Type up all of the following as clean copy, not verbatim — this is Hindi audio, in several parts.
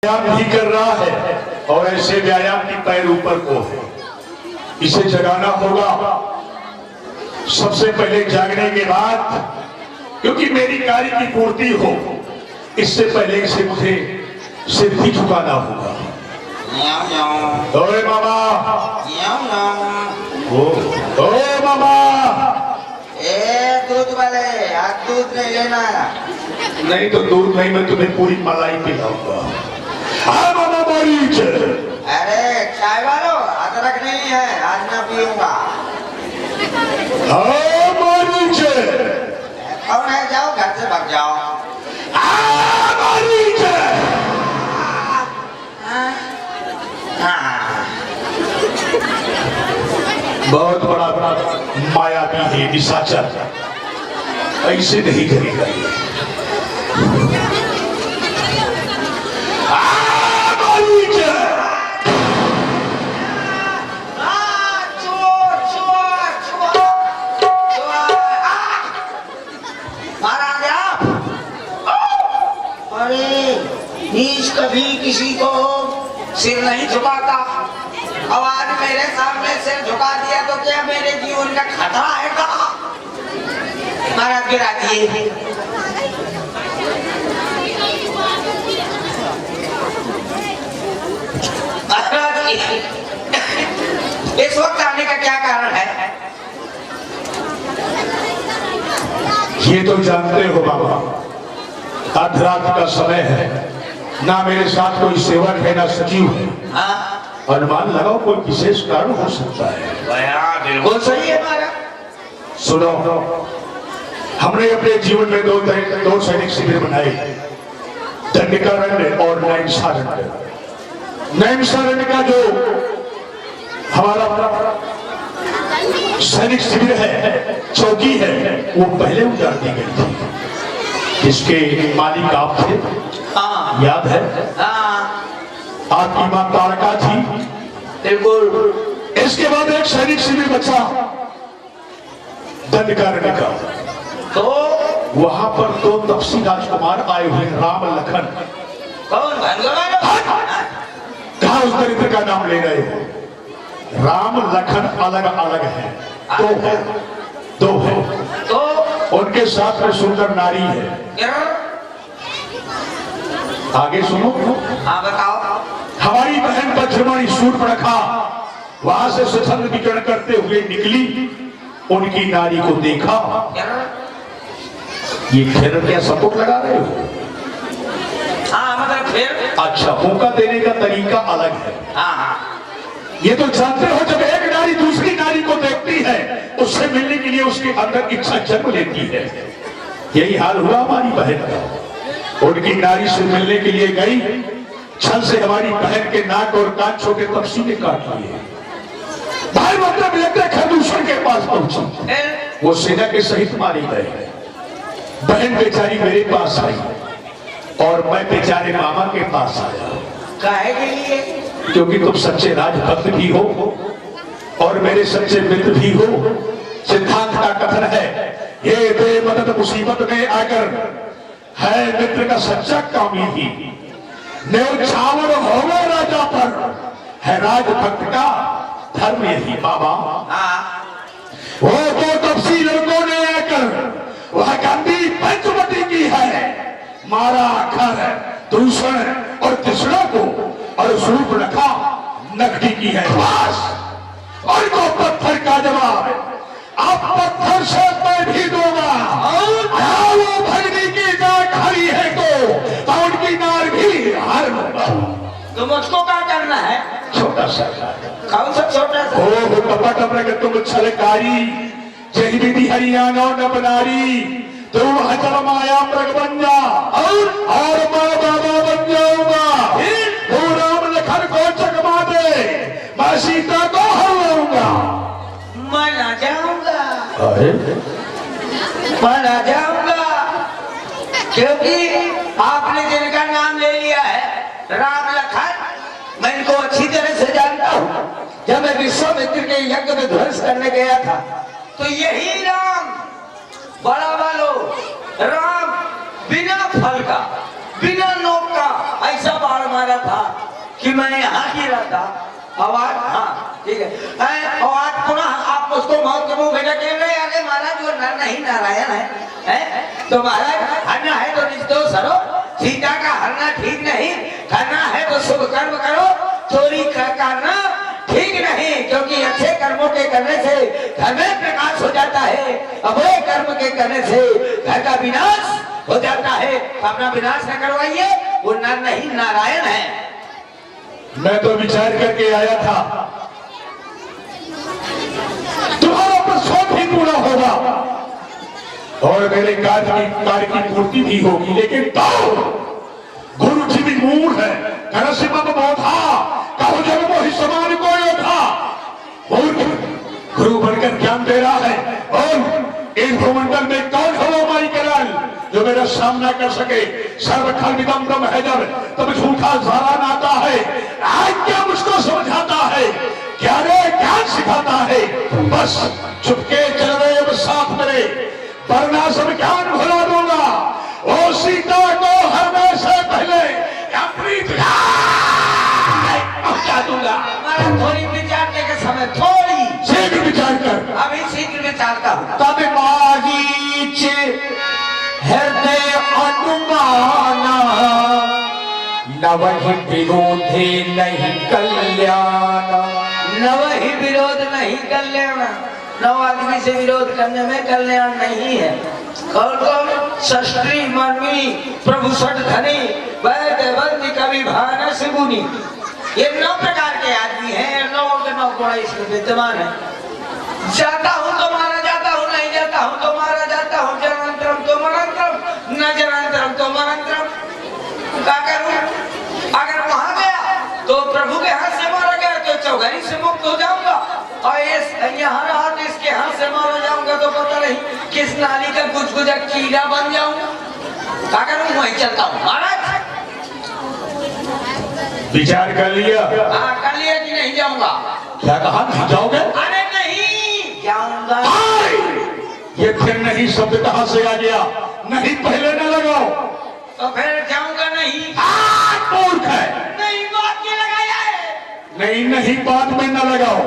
व्यायाम भी कर रहा है और ऐसे व्यायाम की पैर ऊपर को है, इसे जगाना होगा सबसे पहले जागने के बाद, क्योंकि मेरी कार्य की पूर्ति हो इससे पहले इसे मुझे सिर भी झुकाना होगा। ओए मामा, ओ मामा, दूध वाले आज दूध नहीं लेना। नहीं तो दूध नहीं, मैं तुम्हें पूरी मलाई पिलाऊंगा। हाँ मामा मरीज। अरे चाय वालो अदरक नहीं है, आज ना पीऊंगा। हाँ मरीज। कौन है, जाओ घर से भाग जाओ। हाँ मरीज। बहुत बड़ा मायावी है निशाचर, ऐसे नहीं करेगा ये। नीच कभी किसी को सिर नहीं झुकाता, अब आज मेरे सामने सिर झुका दिया तो क्या मेरे जीवन का खतरा है का? महाराज गिरा दिए। इस वक्त आने का क्या कारण है? ये तो जानते हो बाबा, अर्धरात का समय है, ना मेरे साथ कोई सेवक है ना सचिव है। अनुमान लगाओ कोई विशेष कारण हो सकता है। बिल्कुल सही है महाराज। सुनो, हमने अपने जीवन में दो सैनिक शिविर बनाए, दंडिकारण्य और नैमिषारण्य। नैमिषारण्य का जो हमारा सैनिक शिविर है, चौकी है, वो पहले उजाड़ दी गई थी। इसके मालिक आप थे, याद है? आपकी मां तारका थी। बिल्कुल। इसके बाद एक सैनिक शिविर बचा दंडकारण्य का, तो वहां पर दो तपसी राजकुमार आए हुए, राम लखन। कौन? कहा उस दरिद्र का नाम ले रहे हो? राम लखन अलग अलग है, दो है। तो उनके साथ में सुंदर नारी है। आगे सुनो। हाँ बताओ। हमारी बहन बज्रमणि शूर्पणखा वहां से स्वच्छंद विचरण करते हुए निकली, उनकी नारी को देखा। ये फिर क्या सपोर्ट लगा रहे हो? हाँ मतलब फिर? अच्छा, मौका देने का तरीका अलग है। हाँ। ये तो जानते हो, जब एक नारी दूसरी नारी को देखती है, उससे मिलने के लिए उसके अंदर इच्छा जन्म लेती है। यही हाल हुआ हमारी बहन का। उनकी नारी से मिलने के लिए गई, छल से हमारी बहन के नाक और कान छोटे तपसी ने काट लिए। भाई मतलब लेते खरदूषण के पास पहुंची, वो सेना के सहित मारी गए। बहन बेचारी मेरे पास आई और मैं बेचारे मामा के पास आया। काहे के लिए? क्योंकि तुम सच्चे राजभक्त भी हो और मेरे सच्चे मित्र भी हो। सिद्धांत का कथन है, ये बेमदद मुसीबत में आकर है मित्र का सच्चा कामी ही। न्यौछावर होवे राजा पर, है राजभक्त का धर्म यही। बाबा वो दो तपसी लड़कों ने आकर वह गांधी पंचवटी की है, मारा खर दूषण और तिसड़ों को, और शूर्पणखा नकदी की है बस। और को पत्थर का जवाब आप पत्थर से मैं भी दूंगा। वो भगनी की जान खड़ी है तो उनकी नार भी हार लूंगा। तो मुझको क्या करना है? छोटा सा। कौन सा छोटा सा? ओ कपट अपने तुम छलकारी, जय विधि हरियाणा न बनारी, तुम हजर माया मृग बन जा और मैं बाबा बन जाऊंगा। तू राम लखन को चकमा दे, मैं सीता को हर लूंगा। मैं ना जाऊंगा, मैं ना जाऊंगा, क्योंकि आपने जिनका नाम ले लिया है राम लखन, मैं इनको अच्छी तरह से जानता हूँ। जब मैं विश्वामित्र के यज्ञ में ध्वंस करने गया था तो यही राम, बड़ा वालों, राम बिना फल का बिना नोक का ऐसा बाण तुम्हारा था कि मैं यहाँ गिरा था। आवाज, हाँ ठीक है। आवाज पुनः आप उसको मौत के मुंह में ढकेल रहे। अरे महाराज वो नर नहीं नारायण है? तो महाराज हरना है तो निर्दोष हरो, सीता का हरना ठीक नहीं, करना है तो शुभ कर्म करो, चोरी करना ठीक नहीं, क्योंकि अच्छे कर्मों के करने से घर में प्रकाश हो जाता है, अबुरे कर्म के करने से घर का विनाश हो जाता है। अपना विनाश न करवाइए, वो नर नहीं नारायण है। मैं तो विचार करके आया था तुम्हारा प्रसव भी पूरा होगा और मेरे कार्य की पूर्ति भी होगी, लेकिन तो गुरु जी भी मूल है। नरसिंह बोधा कहो जब मोहि समान को था, गुरु बनकर ज्ञान दे रहा है और इस भूमंडल में कौन हो वो माई कराल जो मेरा सामना कर सके। सर्वखल विदम ब्रह्म है जब तब झूठा झारान आता है। आज क्या मुझको समझाता है, क्या रे ज्ञान सिखाता है। बस चुपके चल रहे अब साथ मेरे, वरना सब ज्ञान भुला दूंगा। ओ सीता को हरने से पहले अपनी पहुंचा दूंगा। थोड़ी विचारने के समय, थोड़ी शीघ्र विचार कर। अभी शीघ्र विचारता हूँ। तब मारीच हृदय अनुमाना, न वही विरोधे नहीं कल्याण। न वही विरोध नहीं कल्याण, नौ आदमी से विरोध करने में कल्याण नहीं है। कौन कौन? शस्त्री मर्मी प्रभु सठ धनी वैद्य वंदी कवि भानस गुनी, ये 9 प्रकार के आदमी हैं। 9 के 9 गुण इसमें विद्यमान है। जाता हूँ तो मारा जाता हूँ, नहीं जाता हूँ तो मारा जाता हूँ। जनांतरम तो मरंतरम, न जनांतरम तो मरंतरम। क्या करूँ? अगर वहां गया तो प्रभु के हाथ से मारा गया तो चौघरी से मुक्त हो जाऊंगा, और यहाँ रहा तो इसके हाथ से मारा जाऊंगा तो पता नहीं किस नाली का कुछ गुजर कीड़ा बन जाऊंगा। क्या करूँ? वहीं चलता हूँ महाराज। विचार कर लिया? हाँ कर लिया कि नहीं जाऊंगा? क्या कहा, नहीं जाओगे? अरे नहीं जाऊंगा। ये फिर नहीं शब्द कहां से आ गया? नहीं पहले न लगाओ। तो फिर जाऊंगा नहीं? मूर्ख है। नहीं बात की लगाया है। नहीं नहीं बात में न लगाओ।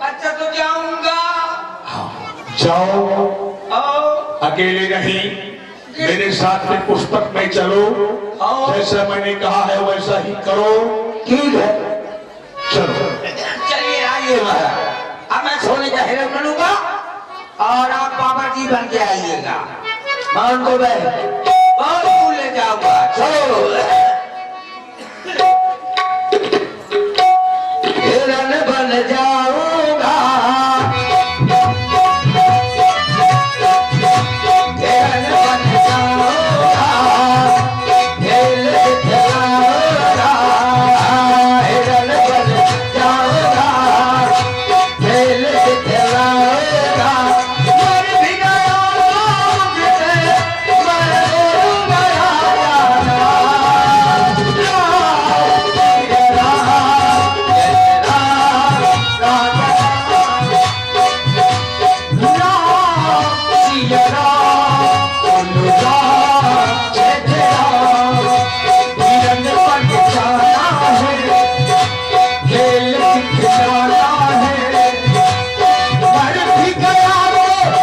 अच्छा तो जाऊंगा। जाओ, और अकेले नहीं, मेरे साथ में पुस्तक में चलो। जैसा मैंने कहा है वैसा ही करो। ठीक है चलो चलिए आइए महाराज। अब मैं सोने का हिरण बनूंगा और आप बाबा जी बन के आइएगा। मैं उनको बहुत दूर ले जाऊंगा। चलो हिरण बन जाऊंगा, हिरण बन जाऊंगा, खेल दिखलाऊंगा, हिरण बन जाऊंगा, खेल दिखलाऊंगा। मर भी गया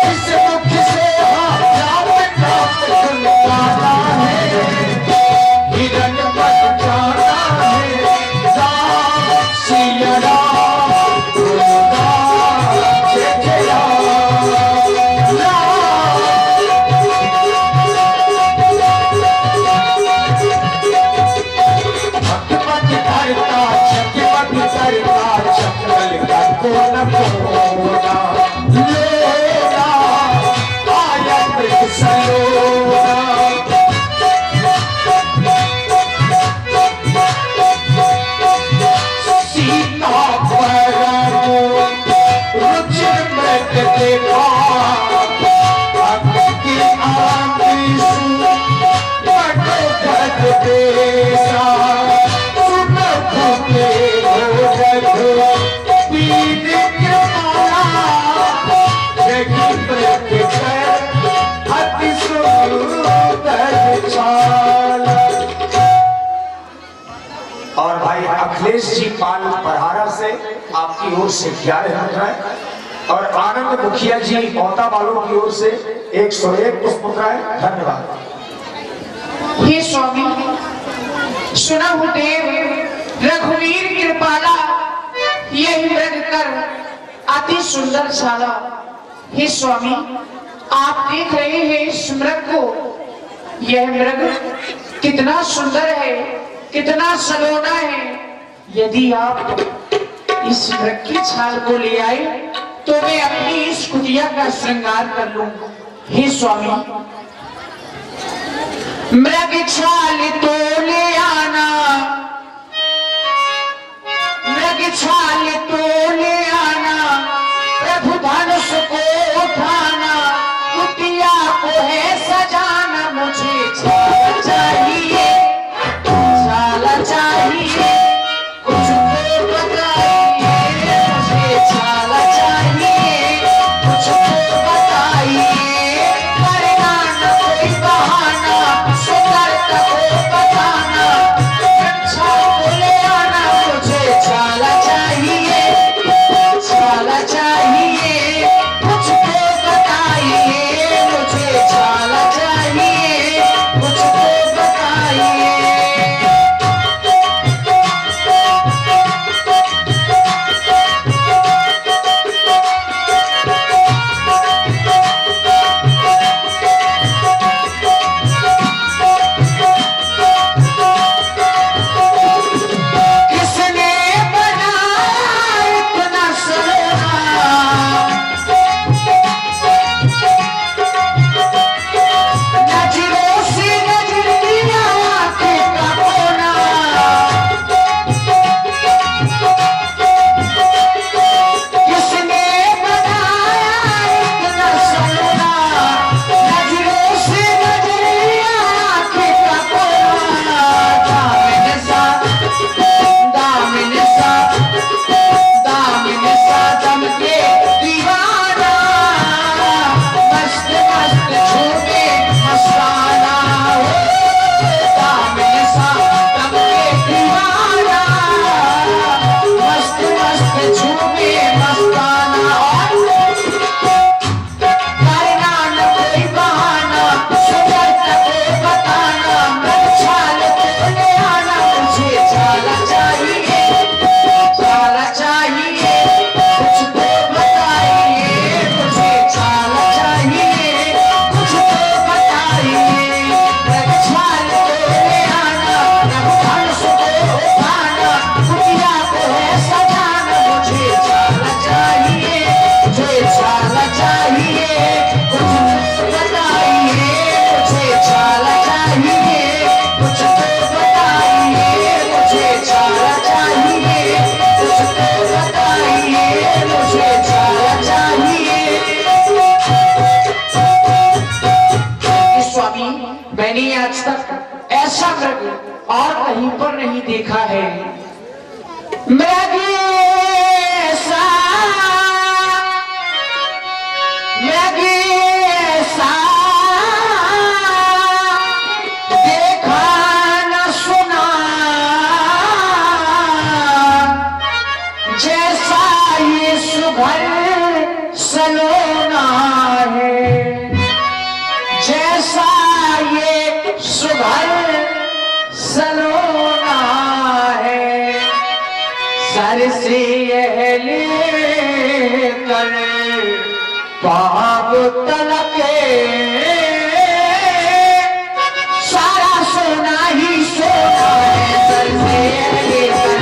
मुझसे, मर गया भाई अखिलेश जी पाल पढ़ारा से आपकी ओर से 11 मुद्राएं और आनंद मुखिया जी औता वालों की ओर से 101 पुष्प मुद्राएं। धन्यवाद। हे स्वामी, सुना हूँ देव रघुवीर कृपाला यही मृग कर अति सुंदर साला। हे स्वामी, आप देख रहे हैं इस मृग को, यह मृग कितना सुंदर है, कितना सलोना है। यदि आप इस मृग की छाल को ले आए तो मैं अपनी इस कुटिया का श्रृंगार कर लूं। हे स्वामी, मृग छाल तो ले आना, मृग छाल तो ले आना, प्रभु धनुष को उठाना, कुटिया को है सजाना। मुझे छाल चाहिए, छाल चाहिए, कुछ तो बताइए। मुझे छाल चाहिए, कुछ तो बताइए। करना न कोई बहाना, सुंदरता को बताना, छाल को ले आना। मुझे छाल चाहिए, छाल चाहिए, कुछ तो बताइए। मुझे छाल चाहिए, कुछ तो बताइए। किसने बनाया इतना सलोना, नजरों से नजर दिया आंखें का कोना। किसने बनाया इतना सलोना, नजरों से नजर दिया आंखें का कोना। दामिन सा, दामिन सा, दामिन सा दमके दीवाना, मस्त मस्त झूमे मस्ताना। दामिन सा दमके दीवाना, मस्त मस्त झूमे मस्ताना। करना न कोई बहाना, सुंदरता को बताना, मृग छाल को ले आना। मुझे छाल चाहिए, छाल चाहिए, कुछ तो बताइए। मुझे छाल चाहिए, कुछ तो बताइए। मृग छाल को ले आना, प्रभु धनुष को उठाना, कुटिया को है सजाना। मुझे छाल चाहिए, मुझे छाल चाहिए, कुछ तो बताइए। मुझे छाल चाहिए, कुछ तो बताइए। मुझे छाल चाहिए, कुछ तो बताइए। मुझे छाल चाहिए। स्वामी, मैंने आज तक ऐसा मृग और कहीं पर नहीं देखा है। मृग ऐसा, मृग ऐसा देखा न सुना, जैसा ये सुघर सलोना है, जैसा ये सुघर सलोना है। सर से यह लेकर पाप तलक सारा सोना ही सोना है। सर से यह लेकर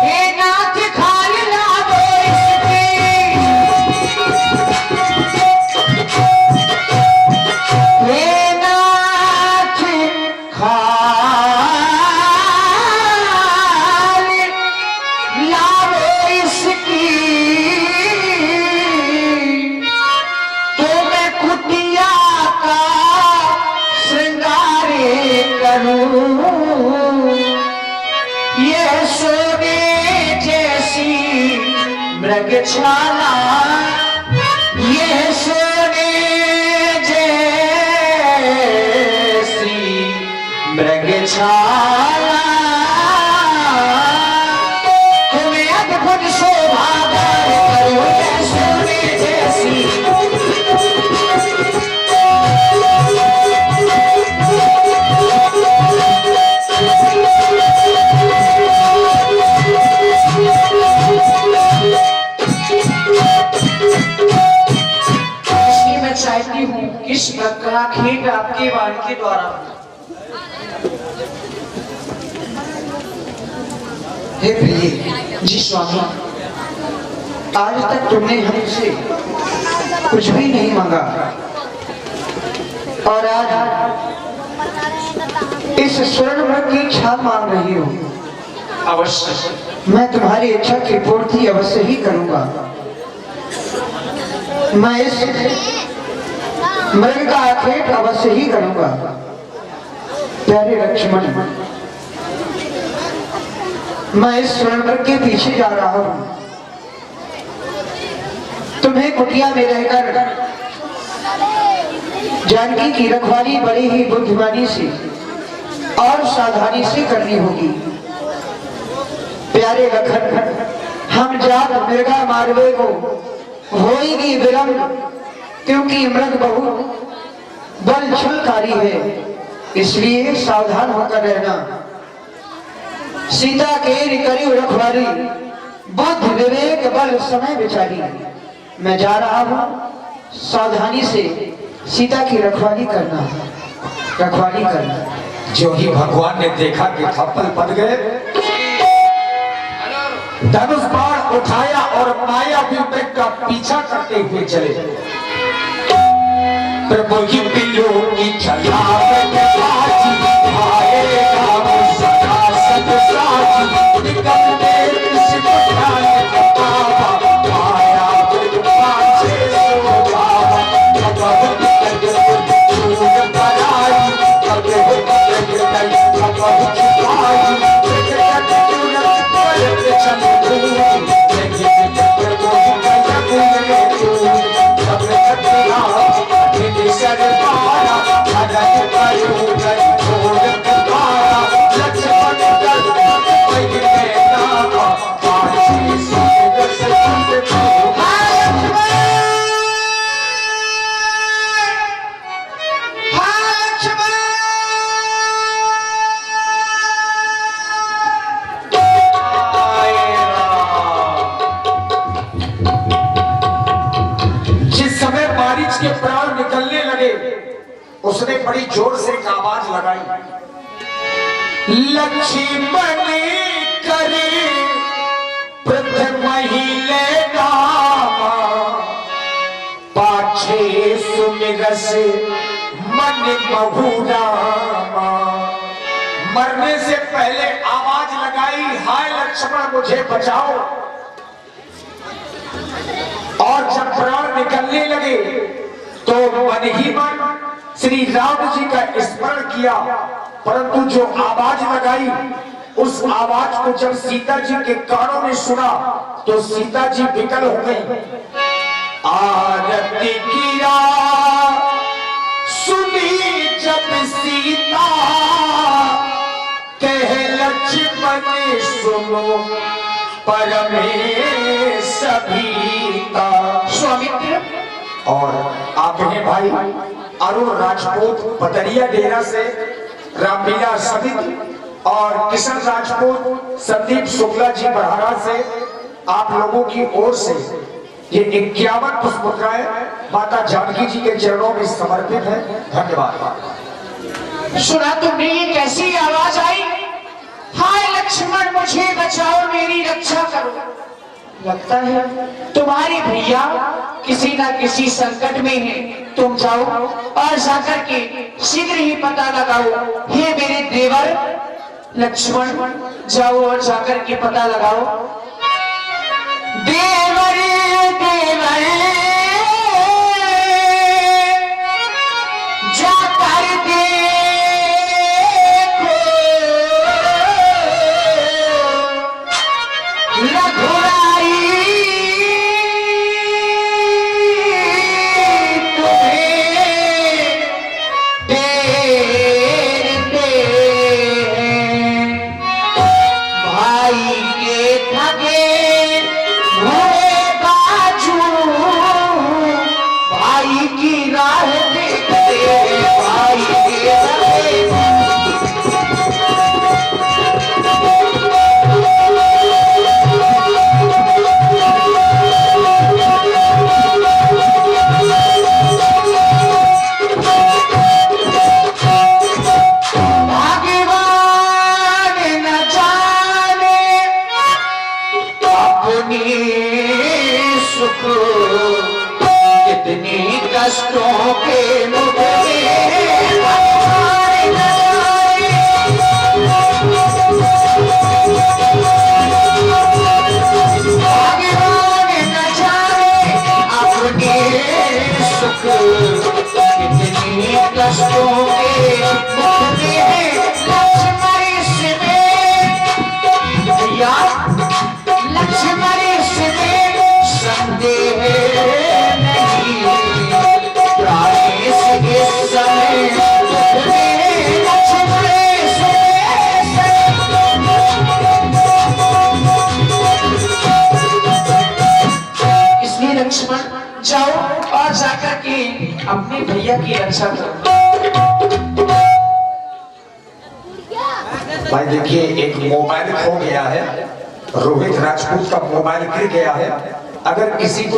हे नाथ खाल लाओ इसकी, हे नाथ खाल लाओ इसकी, तो मैं कुटिया का श्रृंगार करूं। ये सोने जैसी मृगछाला छाया तुम्हें अद्भुत शोभा करो सोने जैसी मैं चाहती हूँ किस का खेत आपके वाणी के द्वारा हे प्रिय, जी स्वामी आज तक तुमने हमसे कुछ भी नहीं मांगा और आज इस स्वर्ण मृग की छाप मांग रही हो। अवश्य मैं तुम्हारी इच्छा की पूर्ति अवश्य ही करूंगा। मैं इस मृग का आखेट अवश्य ही करूंगा। प्यारे लक्ष्मण, मैं इस स्वर्ण मृग के पीछे जा रहा हूं। तुम्हें कुटिया में रहकर जानकी की रखवाली बड़ी ही बुद्धिमानी से और सावधानी से करनी होगी। प्यारे लखन, हम जात मृगा मारवे को होएगी विलंब, क्योंकि मृग बहुत बलछलकारी है, इसलिए सावधान होकर रहना। सीता के करी रखवाली बुद्धि विवेक बल समय विचारी। मैं जा रहा हूँ, सावधानी से सीता की रखवाली करना। जो ही भगवान ने देखा कि थप्पल पड़ गए, धनुष बाण उठाया और माया विवेक का पीछा करते हुए चले। प्रभु की पिल्लो की छलावट बाजी, आएगा वो सदा सतसाजी। निकल दे किसी पठाने का बाबा, माया विवेक से सोभावा। कब निकल पराई, कब निकल के प्राण निकलने लगे, उसने बड़ी जोर से एक आवाज लगाई, लक्ष्मण करे प्रथम हिले नामा, पाछे सुमिरस मन बहुरामा। मरने से पहले आवाज लगाई, हाय लक्ष्मण मुझे बचाओ। और जब प्राण निकलने लगे तो मन ही मन श्री राम जी का स्मरण किया, परंतु जो आवाज लगाई उस आवाज को जब सीता जी के कानों में सुना तो सीता जी विकल हो गई। आरती किया सुनी जब सीता, कह लक्ष्मण सुनो परमे सभीता। स्वामित्व और आपने भाई अरुण राजपूत पतरिया डेरा से, रामलीला समिति और किशन राजपूत, संदीप शुक्ला जी बरहारा से आप लोगों की ओर से ये 51 पुष्पमुद्राएं माता जानकी जी के चरणों में समर्पित है। धन्यवाद। सुना तुमने ये कैसी आवाज आई, हाय लक्ष्मण मुझे बचाओ, मेरी रक्षा करो। लगता है तुम्हारे भैया किसी ना किसी संकट में है। तुम जाओ और जाकर के शीघ्र ही पता लगाओ। हे मेरे देवर लक्ष्मण, जाओ और जाकर के पता लगाओ। देवर देवर जाकर देखो रघुराई तुम्हें देर देर कितनी कष्टों के मुक्ति है लक्ष्मण इसमें, भैया लक्ष्मण इसमें संदेह नहीं, प्राणेश इस समय मुक्त में लक्ष्मण इसलिए लक्ष्मण जाओ और जाकर के अपने भैया की रक्षा करो। भाई देखिए, एक मोबाइल खो गया है, रोहित राजपूत का मोबाइल गिर गया है। अगर किसी को